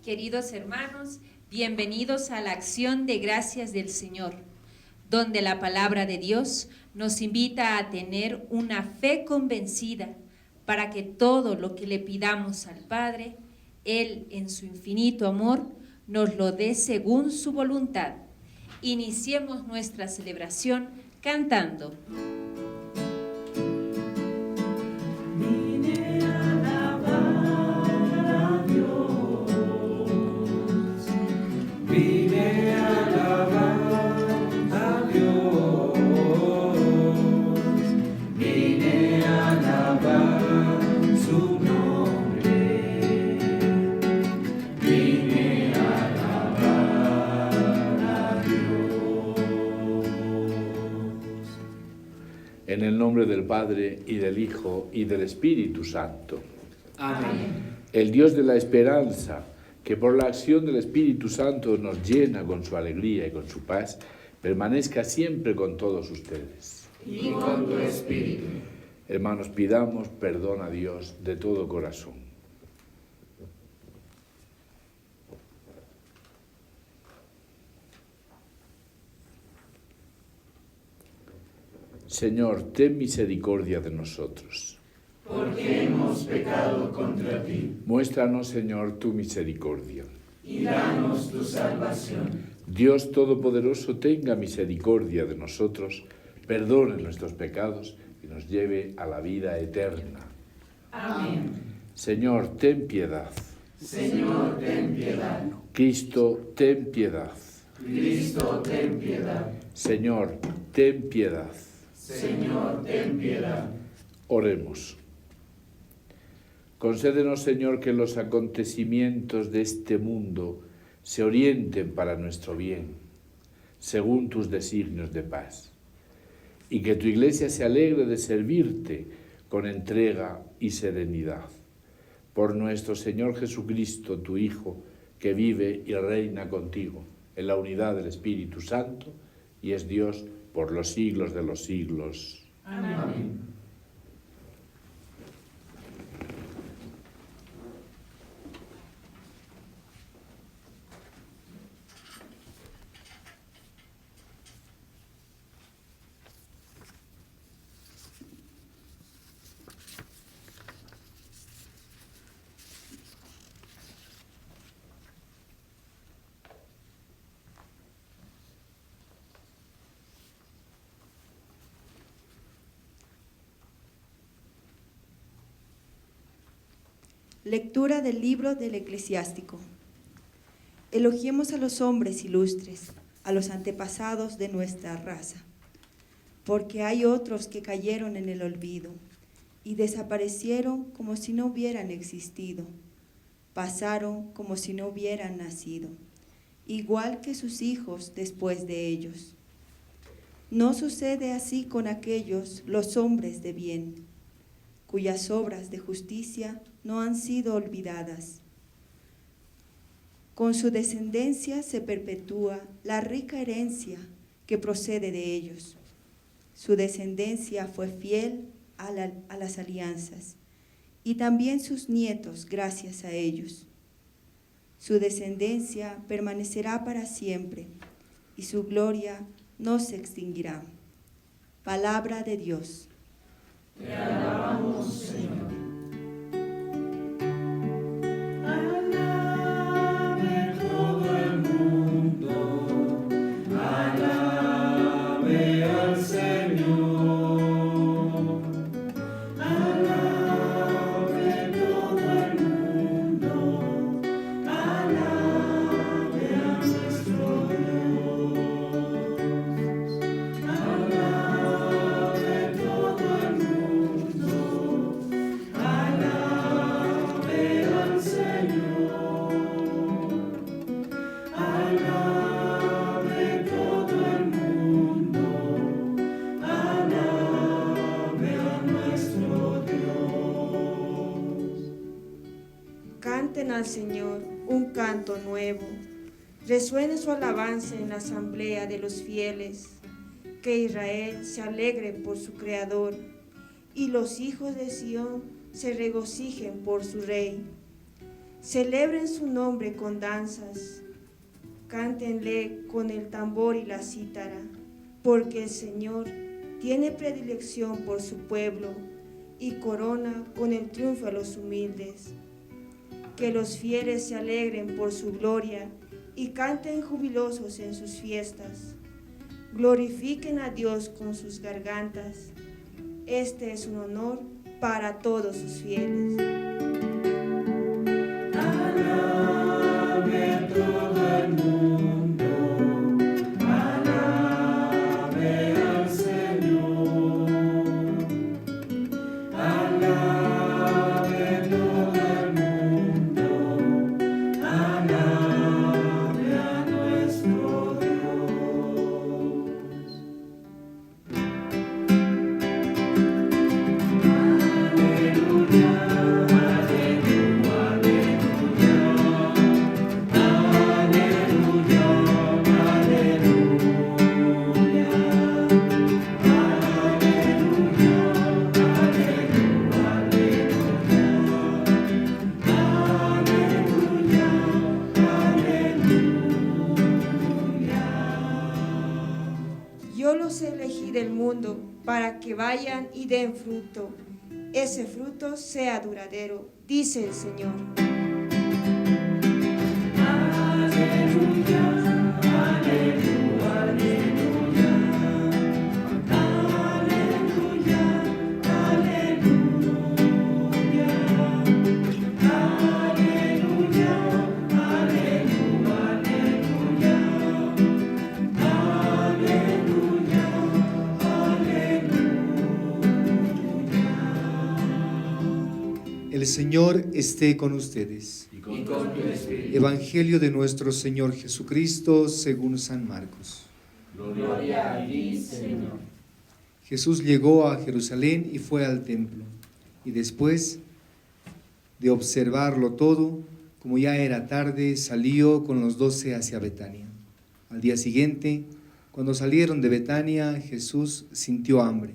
Queridos hermanos, bienvenidos a la acción de gracias del Señor, donde la palabra de Dios nos invita a tener una fe convencida para que todo lo que le pidamos al Padre, Él en su infinito amor nos lo dé según su voluntad. Iniciemos nuestra celebración cantando. En el nombre del Padre, y del Hijo, y del Espíritu Santo. Amén. El Dios de la esperanza, que por la acción del Espíritu Santo nos llena con su alegría y con su paz, permanezca siempre con todos ustedes. Y con tu espíritu. Hermanos, pidamos perdón a Dios de todo corazón. Señor, ten misericordia de nosotros. Porque hemos pecado contra ti. Muéstranos, Señor, tu misericordia. Y danos tu salvación. Dios Todopoderoso, tenga misericordia de nosotros, perdone nuestros pecados y nos lleve a la vida eterna. Amén. Señor, ten piedad. Señor, ten piedad. Cristo, ten piedad. Cristo, ten piedad. Señor, ten piedad. Señor, ten piedad. Oremos. Concédenos, Señor, que los acontecimientos de este mundo se orienten para nuestro bien, según tus designios de paz, y que tu Iglesia se alegre de servirte con entrega y serenidad. Por nuestro Señor Jesucristo, tu Hijo, que vive y reina contigo en la unidad del Espíritu Santo, y es Dios por los siglos de los siglos. Amén. Lectura del libro del Eclesiástico. Elogiemos a los hombres ilustres, a los antepasados de nuestra raza, porque hay otros que cayeron en el olvido y desaparecieron como si no hubieran existido, pasaron como si no hubieran nacido, igual que sus hijos después de ellos. No sucede así con aquellos, los hombres de bien, cuyas obras de justicia no han sido olvidadas. Con su descendencia se perpetúa la rica herencia que procede de ellos. Su descendencia fue fiel a las alianzas, y también sus nietos gracias a ellos. Su descendencia permanecerá para siempre, y su gloria no se extinguirá. Palabra de Dios. Te alabamos, Señor. Canten al Señor un canto nuevo, resuene su alabanza en la asamblea de los fieles, que Israel se alegre por su Creador y los hijos de Sión se regocijen por su Rey. Celebren su nombre con danzas, cántenle con el tambor y la cítara, porque el Señor tiene predilección por su pueblo y corona con el triunfo a los humildes. Que los fieles se alegren por su gloria y canten jubilosos en sus fiestas. Glorifiquen a Dios con sus gargantas. Este es un honor para todos sus fieles. Alabe todo el mundo, alabe al Señor. Alabe todo el mundo, alabe a nuestro Dios. Aleluya, aleluya, aleluya, aleluya, Yo los elegí del mundo para que vayan y den fruto. Ese fruto sea duradero, dice el Señor. El Señor esté con ustedes. y con tu espíritu. Evangelio de nuestro Señor Jesucristo según San Marcos. Gloria a ti, Señor. Jesús llegó a Jerusalén y fue al templo. Y después de observarlo todo, como ya era tarde, salió con los 12 hacia Betania. Al día siguiente, cuando salieron de Betania, Jesús sintió hambre.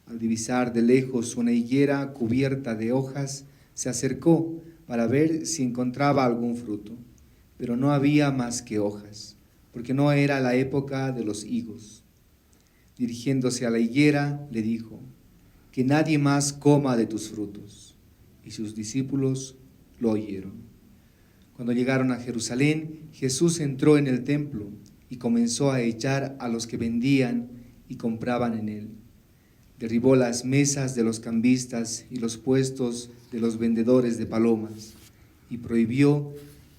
Al divisar de lejos una higuera cubierta de hojas, se acercó para ver si encontraba algún fruto. Pero no había más que hojas, porque no era la época de los higos. Dirigiéndose a la higuera, le dijo: que nadie más coma de tus frutos. Y sus discípulos lo oyeron. Cuando llegaron a Jerusalén, Jesús entró en el templo y comenzó a echar a los que vendían y compraban en él. Derribó las mesas de los cambistas y los puestos de los vendedores de palomas y prohibió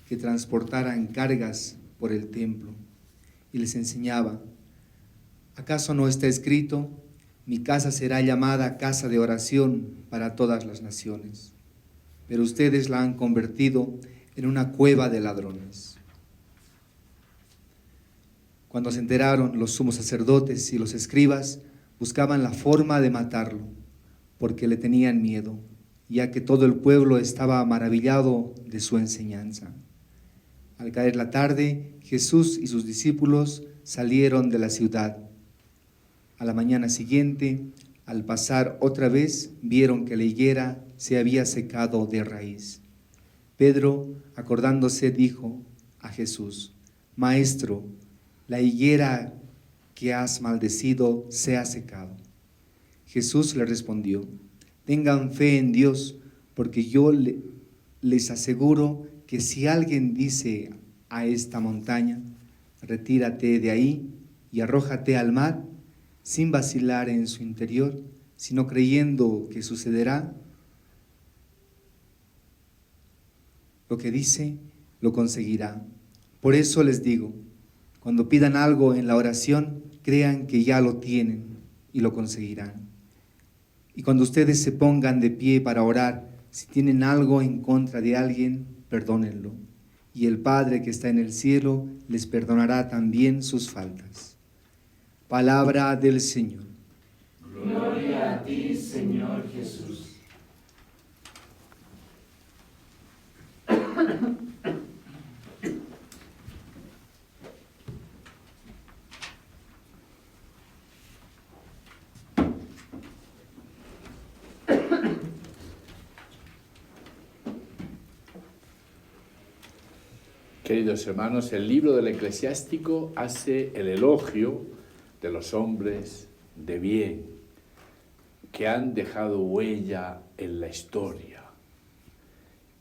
que transportaran cargas por el templo. Y les enseñaba: ¿acaso no está escrito: mi casa será llamada casa de oración para todas las naciones? Pero ustedes la han convertido en una cueva de ladrones. Cuando se enteraron, los sumos sacerdotes y los escribas buscaban la forma de matarlo, porque le tenían miedo, ya que todo el pueblo estaba maravillado de su enseñanza. Al caer la tarde, Jesús y sus discípulos salieron de la ciudad. A la mañana siguiente, al pasar otra vez, vieron que la higuera se había secado de raíz. Pedro, acordándose, dijo a Jesús: Maestro, la higuera que has maldecido se ha secado. Jesús le respondió: tengan fe en Dios, porque yo les aseguro que si alguien dice a esta montaña: retírate de ahí y arrójate al mar, sin vacilar en su interior, sino creyendo que sucederá lo que dice, lo conseguirá. Por eso les digo, cuando pidan algo en la oración, crean que ya lo tienen y lo conseguirán. Y cuando ustedes se pongan de pie para orar, si tienen algo en contra de alguien, perdónenlo. Y el Padre que está en el cielo les perdonará también sus faltas. Palabra del Señor. Gloria a ti, Señor Jesús. Queridos hermanos, el libro del Eclesiástico hace el elogio de los hombres de bien que han dejado huella en la historia.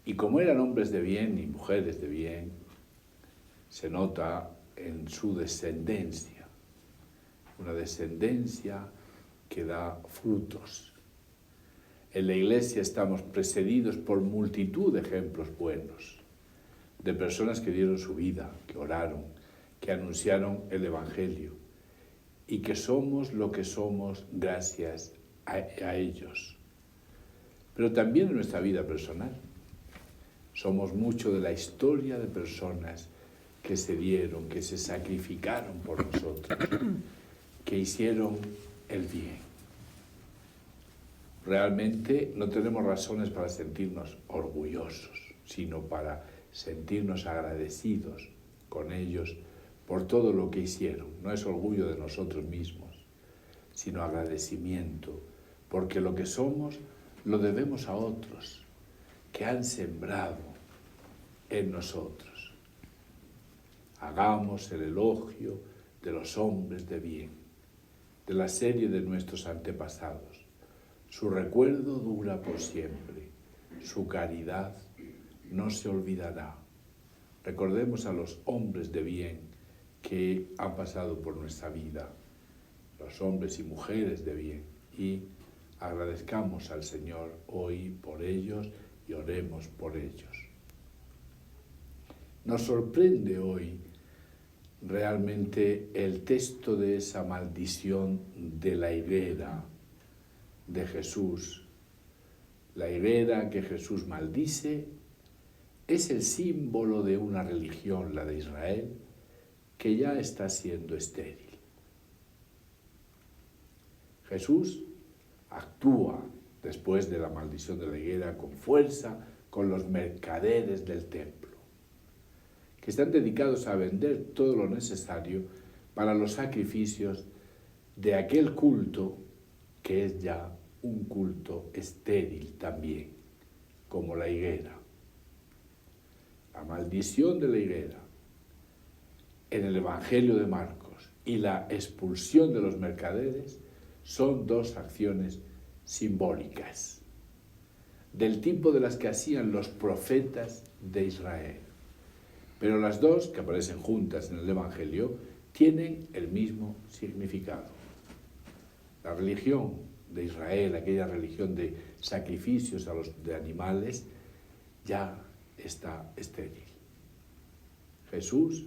Y como eran hombres de bien y mujeres de bien, se nota en su descendencia, una descendencia que da frutos. En la Iglesia estamos precedidos por multitud de ejemplos buenos, de personas que dieron su vida, que oraron, que anunciaron el Evangelio, y que somos lo que somos gracias a ellos. Pero también en nuestra vida personal. Somos mucho de la historia de personas que se dieron, que se sacrificaron por nosotros, que hicieron el bien. Realmente no tenemos razones para sentirnos orgullosos, sino para sentirnos agradecidos con ellos por todo lo que hicieron. No es orgullo de nosotros mismos, sino agradecimiento, porque lo que somos lo debemos a otros que han sembrado en nosotros. Hagamos el elogio de los hombres de bien, de la serie de nuestros antepasados. Su recuerdo dura por siempre, su caridad no se olvidará. Recordemos a los hombres de bien que han pasado por nuestra vida, los hombres y mujeres de bien, y agradezcamos al Señor hoy por ellos y oremos por ellos. Nos sorprende hoy realmente el texto de esa maldición de la higuera de Jesús. La higuera que Jesús maldice es el símbolo de una religión, la de Israel, que ya está siendo estéril. Jesús actúa después de la maldición de la higuera con fuerza con los mercaderes del templo, que están dedicados a vender todo lo necesario para los sacrificios de aquel culto que es ya un culto estéril también, como la higuera. La maldición de la higuera en el Evangelio de Marcos y la expulsión de los mercaderes son dos acciones simbólicas, del tipo de las que hacían los profetas de Israel. Pero las dos, que aparecen juntas en el Evangelio, tienen el mismo significado. La religión de Israel, aquella religión de sacrificios de animales, ya está estéril. Jesús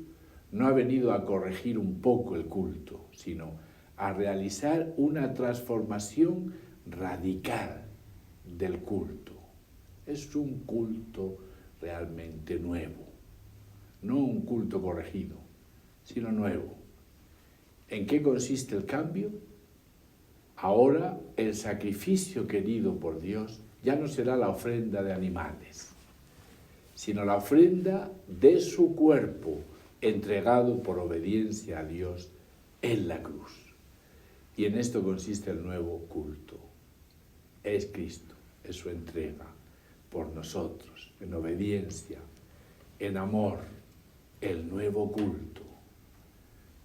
no ha venido a corregir un poco el culto, sino a realizar una transformación radical del culto. Es un culto realmente nuevo, no un culto corregido, sino nuevo. ¿En qué consiste el cambio? Ahora el sacrificio querido por Dios ya no será la ofrenda de animales, sino la ofrenda de su cuerpo entregado por obediencia a Dios en la cruz. Y en esto consiste el nuevo culto. Es Cristo, es su entrega por nosotros, en obediencia, en amor, el nuevo culto.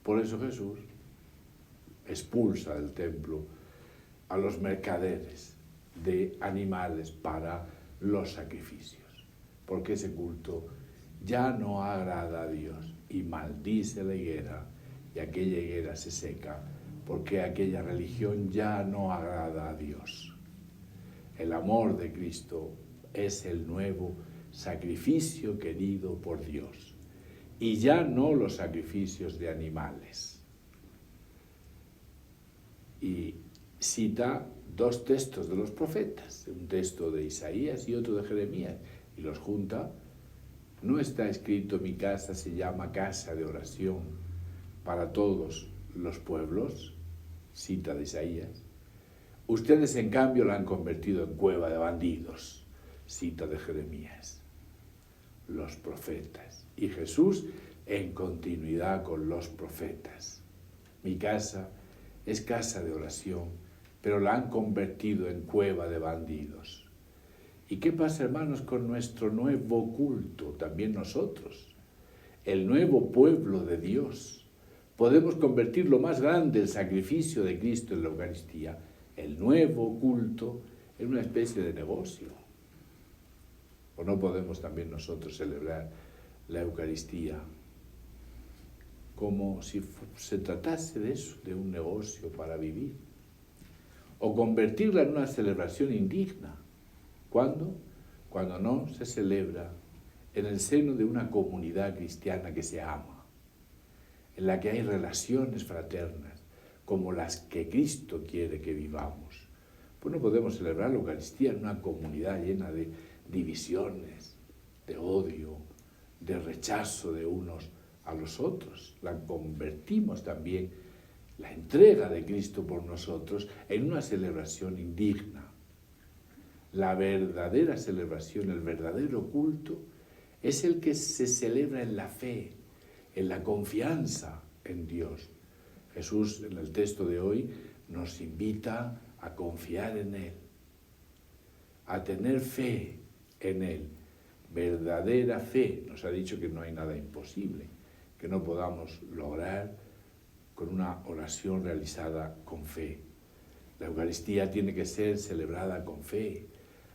Por eso Jesús expulsa del templo a los mercaderes de animales para los sacrificios, porque ese culto ya no agrada a Dios y maldice la higuera, y aquella higuera se seca porque aquella religión ya no agrada a Dios. El amor de Cristo es el nuevo sacrificio querido por Dios, y ya no los sacrificios de animales. Y cita dos textos de los profetas, un texto de Isaías y otro de Jeremías, y los junta. No está escrito: mi casa se llama casa de oración para todos los pueblos, cita de Isaías. Ustedes, en cambio, la han convertido en cueva de bandidos, cita de Jeremías. Los profetas. Y Jesús en continuidad con los profetas. Mi casa es casa de oración, pero la han convertido en cueva de bandidos. ¿Y qué pasa, hermanos, con nuestro nuevo culto? También nosotros el nuevo pueblo de Dios. Podemos convertir lo más grande, el sacrificio de Cristo en la Eucaristía, el nuevo culto, en una especie de negocio. ¿O no podemos también nosotros celebrar la Eucaristía como si se tratase de eso, de un negocio para vivir? O convertirla en una celebración indigna. ¿Cuándo? Cuando no se celebra en el seno de una comunidad cristiana que se ama, en la que hay relaciones fraternas, como las que Cristo quiere que vivamos. Pues no podemos celebrar la Eucaristía en una comunidad llena de divisiones, de odio, de rechazo de unos a los otros. La convertimos también, la entrega de Cristo por nosotros, en una celebración indigna. La verdadera celebración, el verdadero culto, es el que se celebra en la fe, en la confianza en Dios. Jesús, en el texto de hoy, nos invita a confiar en Él, a tener fe en Él, verdadera fe. Nos ha dicho que no hay nada imposible, que no podamos lograr con una oración realizada con fe. La Eucaristía tiene que ser celebrada con fe.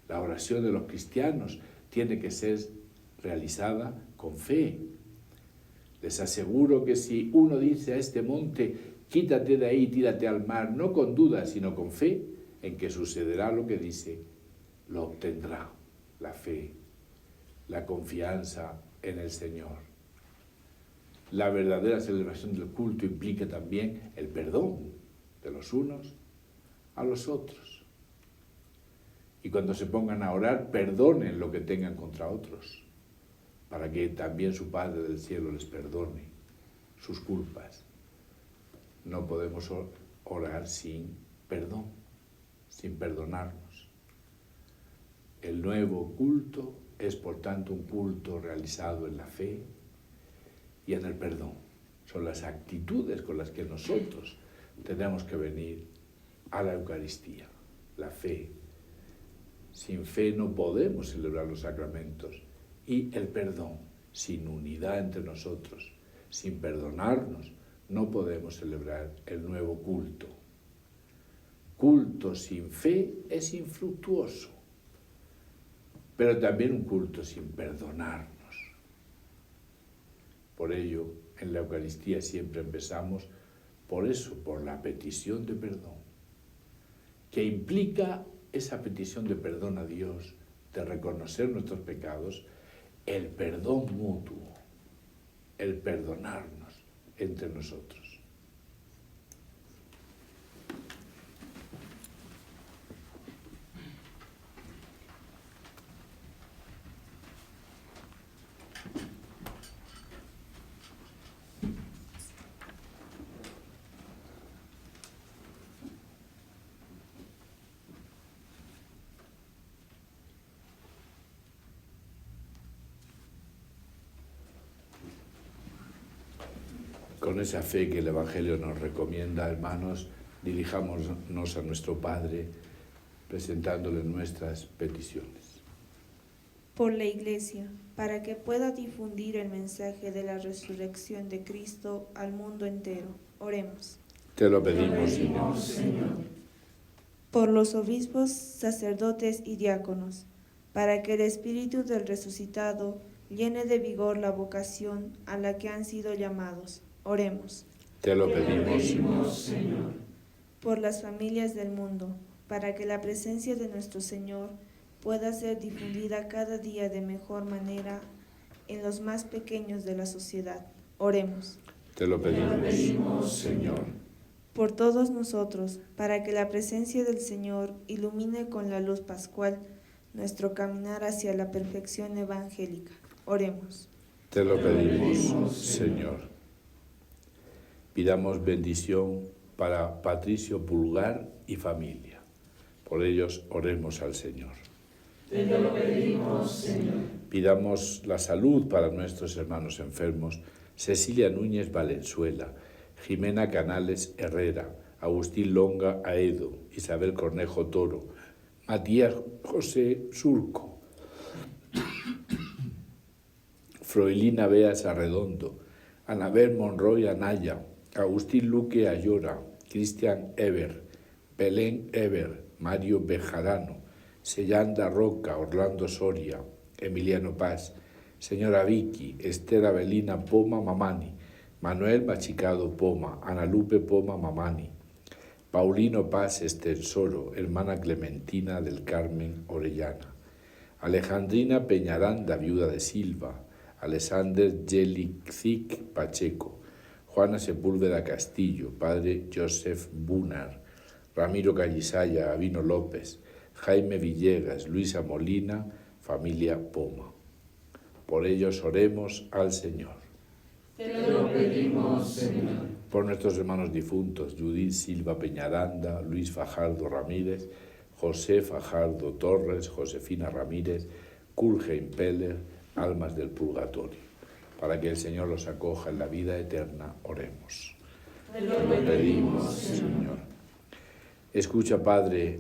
La oración de los cristianos tiene que ser realizada con fe. Les aseguro que si uno dice a este monte, quítate de ahí, tírate al mar, no con duda, sino con fe, en que sucederá lo que dice, lo obtendrá. La fe, la confianza en el Señor. La verdadera celebración del culto implica también el perdón de los unos a los otros. Y cuando se pongan a orar, perdonen lo que tengan contra otros, para que también su Padre del cielo les perdone sus culpas. No podemos orar sin perdón, sin perdonarnos. El nuevo culto es, por tanto, un culto realizado en la fe y en el perdón. Son las actitudes con las que nosotros tenemos que venir a la Eucaristía. La fe. Sin fe no podemos celebrar los sacramentos. Y el perdón. Sin unidad entre nosotros, sin perdonarnos, no podemos celebrar el nuevo culto. Culto sin fe es infructuoso, pero también un culto sin perdonarnos. Por ello, en la Eucaristía siempre empezamos por eso, por la petición de perdón, que implica esa petición de perdón a Dios, de reconocer nuestros pecados, el perdón mutuo, el perdonarnos entre nosotros. Con esa fe que el Evangelio nos recomienda, hermanos, dirijámonos a nuestro Padre presentándole nuestras peticiones. Por la Iglesia, para que pueda difundir el mensaje de la resurrección de Cristo al mundo entero. Oremos. Te lo pedimos, Señor. Por los obispos, sacerdotes y diáconos, para que el Espíritu del resucitado llene de vigor la vocación a la que han sido llamados. Oremos. Te lo pedimos, Señor. Por las familias del mundo, para que la presencia de nuestro Señor pueda ser difundida cada día de mejor manera en los más pequeños de la sociedad. Oremos. Te lo pedimos, Señor. Por todos nosotros, para que la presencia del Señor ilumine con la luz pascual nuestro caminar hacia la perfección evangélica. Oremos. Te lo pedimos, Señor. Pidamos bendición para Patricio Pulgar y familia. Por ellos oremos al Señor. Te lo pedimos, Señor. Pidamos la salud para nuestros hermanos enfermos, Cecilia Núñez Valenzuela, Jimena Canales Herrera, Agustín Longa Aedo, Isabel Cornejo Toro, Matías José Surco, Froilina Beas Arredondo, Anabel Monroy Anaya, Agustín Luque Ayora, Cristian Eber, Belén Eber, Mario Bejarano, Sellanda Roca, Orlando Soria, Emiliano Paz, Señora Vicky, Esther Avelina Poma Mamani, Manuel Machicado Poma, Ana Lupe Poma Mamani, Paulino Paz Estensoro, hermana Clementina del Carmen Orellana, Alejandrina Peñaranda, viuda de Silva, Alexander Jelikzik Pacheco, Juana Sepúlveda Castillo, padre Joseph Bunar, Ramiro Callisaya, Avino López, Jaime Villegas, Luisa Molina, familia Poma. Por ellos oremos al Señor. Te lo pedimos, Señor. Por nuestros hermanos difuntos, Judith Silva Peñaranda, Luis Fajardo Ramírez, José Fajardo Torres, Josefina Ramírez, Kulheim Peller, almas del purgatorio. Para que el Señor los acoja en la vida eterna, oremos. Te lo pedimos, Señor. Escucha, Padre,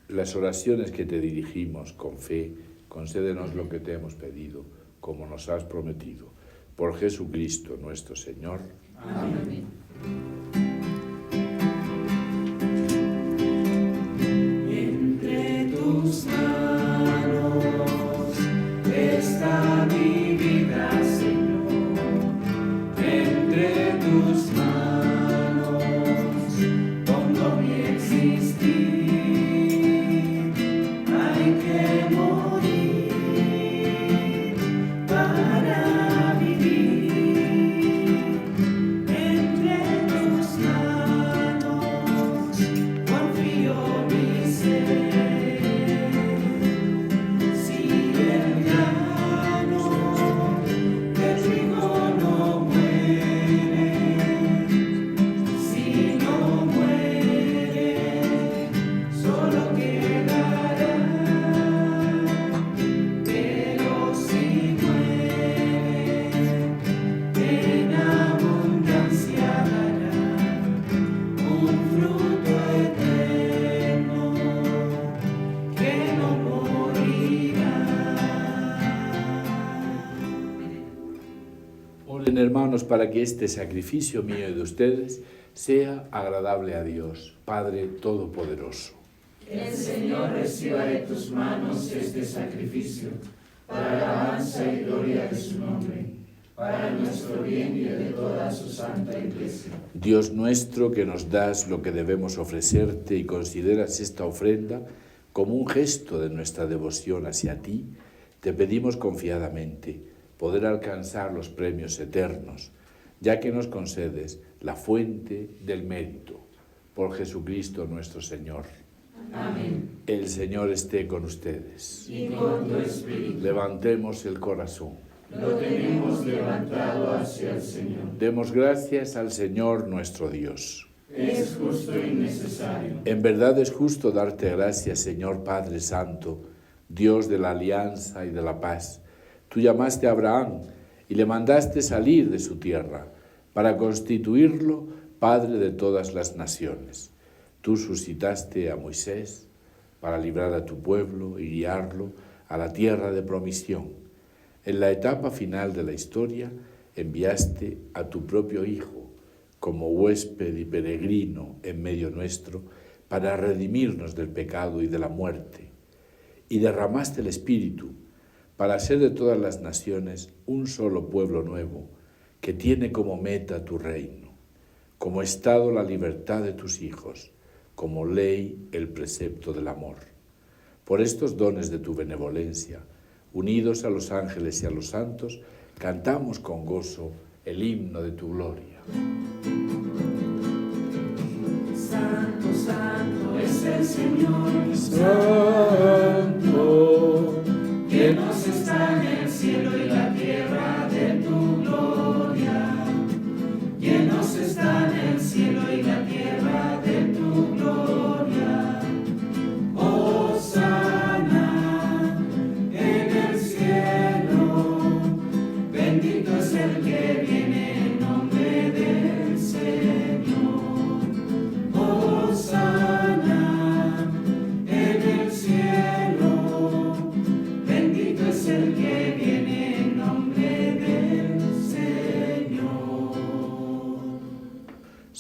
las oraciones que te dirigimos con fe, concédenos lo que te hemos pedido, como nos has prometido. Por Jesucristo nuestro Señor. Amén. Entre tus manos está mi vida, Señor. Entre tus manos pongo mi existir. Hay que morir para vivir. Entre tus manos confío mi ser. Si el grano de trigo no muere, si no muere, solo quedará. Pero si muere, en abundancia dará un fruto eterno que no morirá. Oren, hermanos, para que este sacrificio mío y de ustedes sea agradable a Dios, Padre Todopoderoso. El Señor reciba de tus manos este sacrificio, para alabanza y gloria de su nombre, para nuestro bien y de toda su santa Iglesia. Dios nuestro, que nos das lo que debemos ofrecerte y consideras esta ofrenda como un gesto de nuestra devoción hacia ti, te pedimos confiadamente poder alcanzar los premios eternos, ya que nos concedes la fuente del mérito. Por Jesucristo nuestro Señor. Amén. El Señor esté con ustedes. Y con tu espíritu. Levantemos el corazón. Lo tenemos levantado hacia el Señor. Demos gracias al Señor nuestro Dios. Es justo y necesario. En verdad es justo darte gracias, Señor Padre Santo, Dios de la alianza y de la paz. Tú llamaste a Abraham y le mandaste salir de su tierra para constituirlo Padre de todas las naciones. Tú suscitaste a Moisés para librar a tu pueblo y guiarlo a la tierra de promisión. En la etapa final de la historia enviaste a tu propio Hijo como huésped y peregrino en medio nuestro para redimirnos del pecado y de la muerte. Y derramaste el Espíritu para ser de todas las naciones un solo pueblo nuevo que tiene como meta tu reino, como estado la libertad de tus hijos, como ley el precepto del amor. Por estos dones de tu benevolencia, unidos a los ángeles y a los santos, cantamos con gozo el himno de tu gloria. Santo, santo es el Señor. Santo, Llenos están el cielo y la tierra de tu gloria. Llenos están el cielo y la tierra de tu gloria. Hosana en el cielo. Bendito es el que viene en nombre del Señor. Hosana en el cielo. Bendito es el que viene en nombre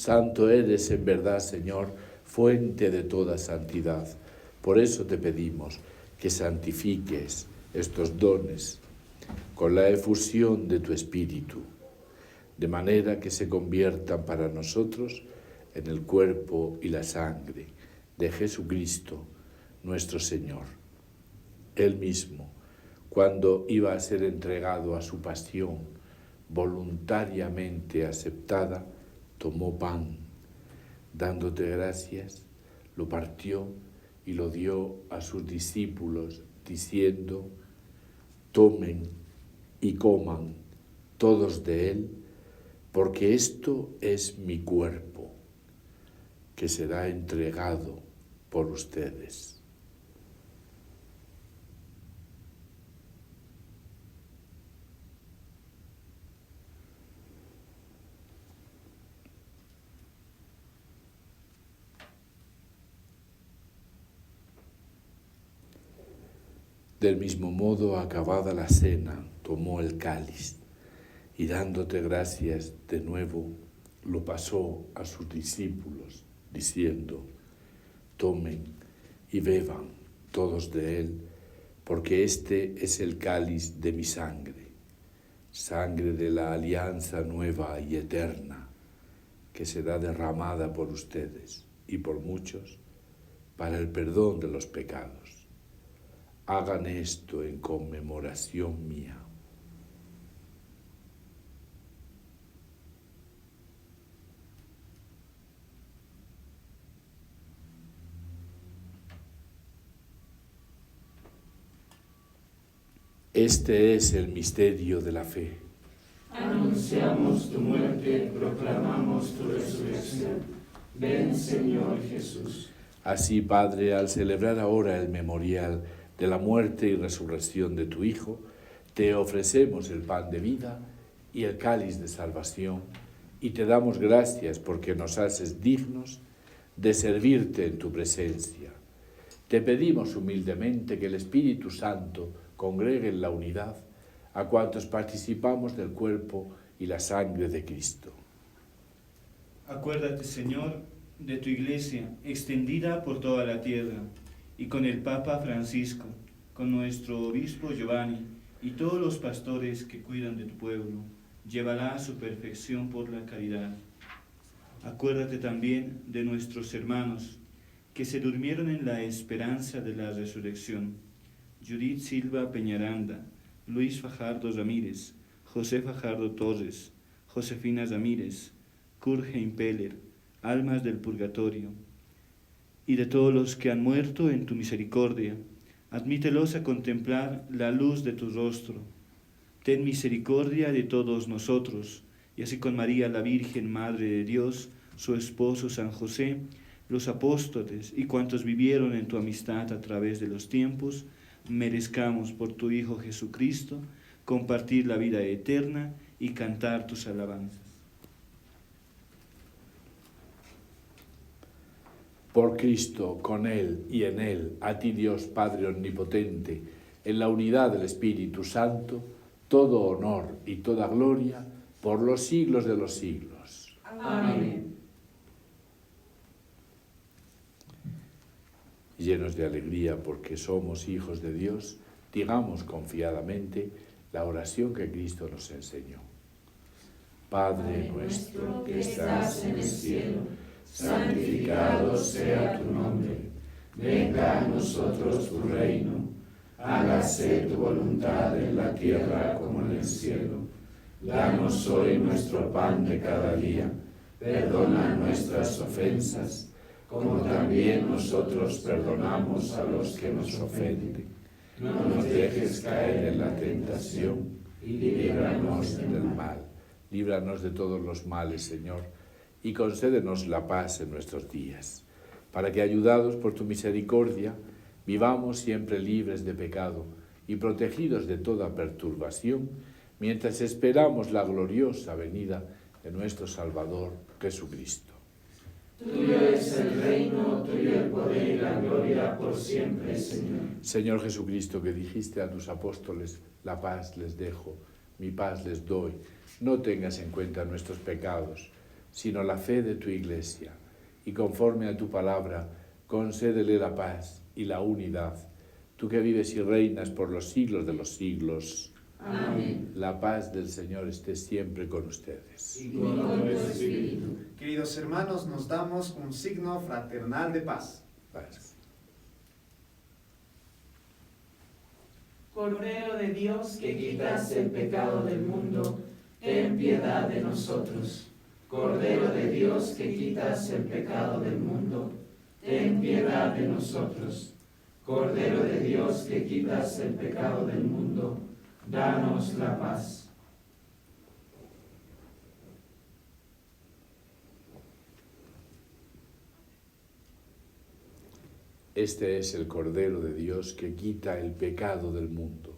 Santo eres en verdad, Señor, fuente de toda santidad. Por eso te pedimos que santifiques estos dones con la efusión de tu Espíritu, de manera que se conviertan para nosotros en el cuerpo y la sangre de Jesucristo, nuestro Señor. Él mismo, cuando iba a ser entregado a su pasión voluntariamente aceptada, tomó pan, dándote gracias, lo partió y lo dio a sus discípulos, diciendo: tomen y coman todos de él, porque esto es mi cuerpo, que será entregado por ustedes. Del mismo modo, acabada la cena, tomó el cáliz y dándote gracias de nuevo, lo pasó a sus discípulos, diciendo: tomen y beban todos de él, porque este es el cáliz de mi sangre, sangre de la alianza nueva y eterna, que será derramada por ustedes y por muchos para el perdón de los pecados. Hagan esto en conmemoración mía. Este es el misterio de la fe. Anunciamos tu muerte, proclamamos tu resurrección. Ven, Señor Jesús. Así, Padre, al celebrar ahora el memorial de la muerte y resurrección de tu Hijo, te ofrecemos el pan de vida y el cáliz de salvación, y te damos gracias porque nos haces dignos de servirte en tu presencia. Te pedimos humildemente que el Espíritu Santo congregue en la unidad a cuantos participamos del cuerpo y la sangre de Cristo. Acuérdate, Señor, de tu Iglesia, extendida por toda la tierra, y con el Papa Francisco, con nuestro obispo Giovanni y todos los pastores que cuidan de tu pueblo, llévala a su perfección por la caridad. Acuérdate también de nuestros hermanos que se durmieron en la esperanza de la resurrección: Judith Silva Peñaranda, Luis Fajardo Ramírez, José Fajardo Torres, Josefina Ramírez, Kurt Heimpeller, almas del purgatorio, y de todos los que han muerto en tu misericordia. Admítelos a contemplar la luz de tu rostro. Ten misericordia de todos nosotros, y así con María la Virgen, Madre de Dios, su esposo San José, los apóstoles y cuantos vivieron en tu amistad a través de los tiempos, merezcamos por tu Hijo Jesucristo compartir la vida eterna y cantar tus alabanzas. Por Cristo, con Él y en Él, a ti Dios Padre Omnipotente, en la unidad del Espíritu Santo, todo honor y toda gloria por los siglos de los siglos. Amén. Llenos de alegría porque somos hijos de Dios, digamos confiadamente la oración que Cristo nos enseñó. Padre nuestro que estás en el cielo, santificado sea tu nombre. Venga a nosotros tu reino. Hágase tu voluntad en la tierra como en el cielo. Danos hoy nuestro pan de cada día. Perdona nuestras ofensas, como también nosotros perdonamos a los que nos ofenden. No nos dejes caer en la tentación y líbranos del mal. Líbranos de todos los males, Señor, y concédenos la paz en nuestros días, para que, ayudados por tu misericordia, vivamos siempre libres de pecado y protegidos de toda perturbación, mientras esperamos la gloriosa venida de nuestro Salvador Jesucristo. Tuyo es el reino, tuyo el poder y la gloria por siempre, Señor. Señor Jesucristo, que dijiste a tus apóstoles: la paz les dejo, mi paz les doy. No tengas en cuenta nuestros pecados, sino la fe de tu Iglesia, y conforme a tu palabra, concédele la paz y la unidad, tú que vives y reinas por los siglos de los siglos. Amén. La paz del Señor esté siempre con ustedes. Y con tu espíritu. Queridos hermanos, nos damos un signo fraternal de paz. Paz. Cordero de Dios, que quitas el pecado del mundo, ten piedad de nosotros. Cordero de Dios, que quitas el pecado del mundo, ten piedad de nosotros. Cordero de Dios, que quitas el pecado del mundo, danos la paz. Este es el Cordero de Dios que quita el pecado del mundo.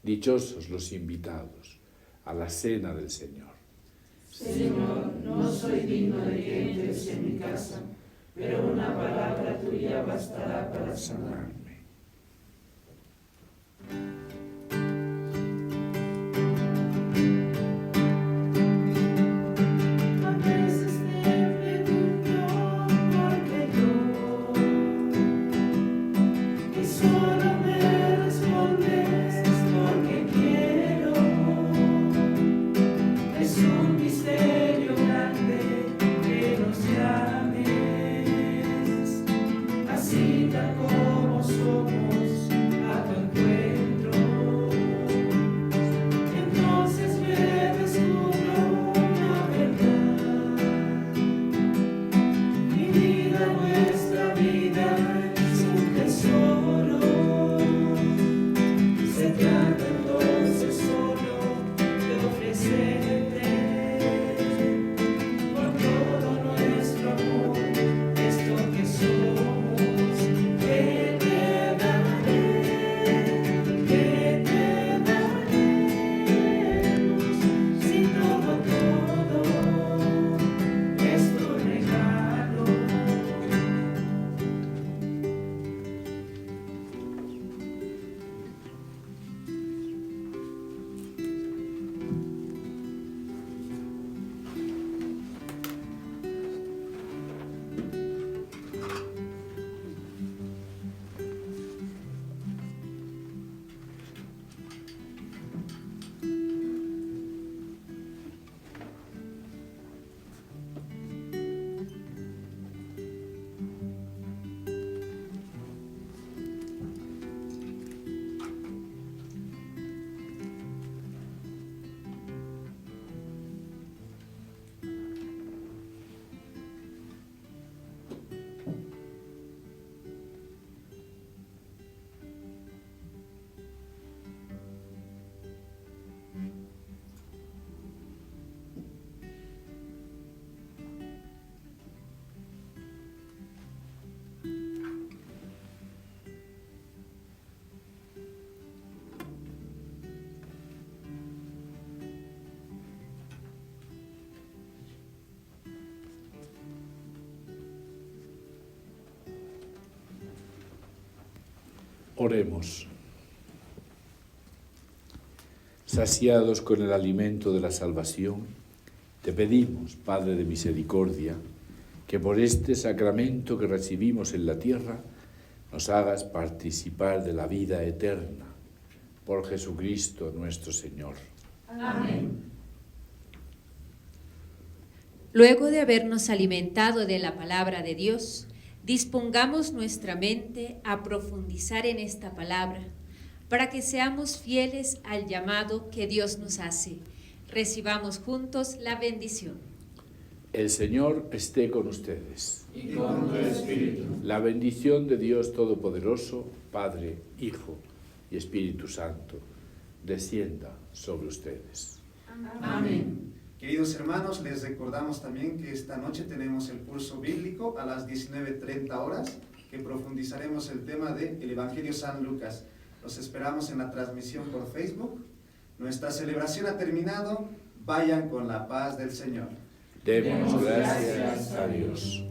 Dichosos los invitados a la cena del Señor. Señor, no soy digno de que entres en mi casa, pero una palabra tuya bastará para sanarme. Oremos. Saciados con el alimento de la salvación, te pedimos, Padre de misericordia, que por este sacramento que recibimos en la tierra, nos hagas participar de la vida eterna. Por Jesucristo nuestro Señor. Amén. Luego de habernos alimentado de la palabra de Dios, dispongamos nuestra mente a profundizar en esta palabra, para que seamos fieles al llamado que Dios nos hace. Recibamos juntos la bendición. El Señor esté con ustedes. Y con tu espíritu. La bendición de Dios Todopoderoso, Padre, Hijo y Espíritu Santo, descienda sobre ustedes. Amén. Queridos hermanos, les recordamos también que esta noche tenemos el curso bíblico a las 19:30 horas, que profundizaremos el tema del Evangelio San Lucas. Los esperamos en la transmisión por Facebook. Nuestra celebración ha terminado. Vayan con la paz del Señor. Demos gracias a Dios.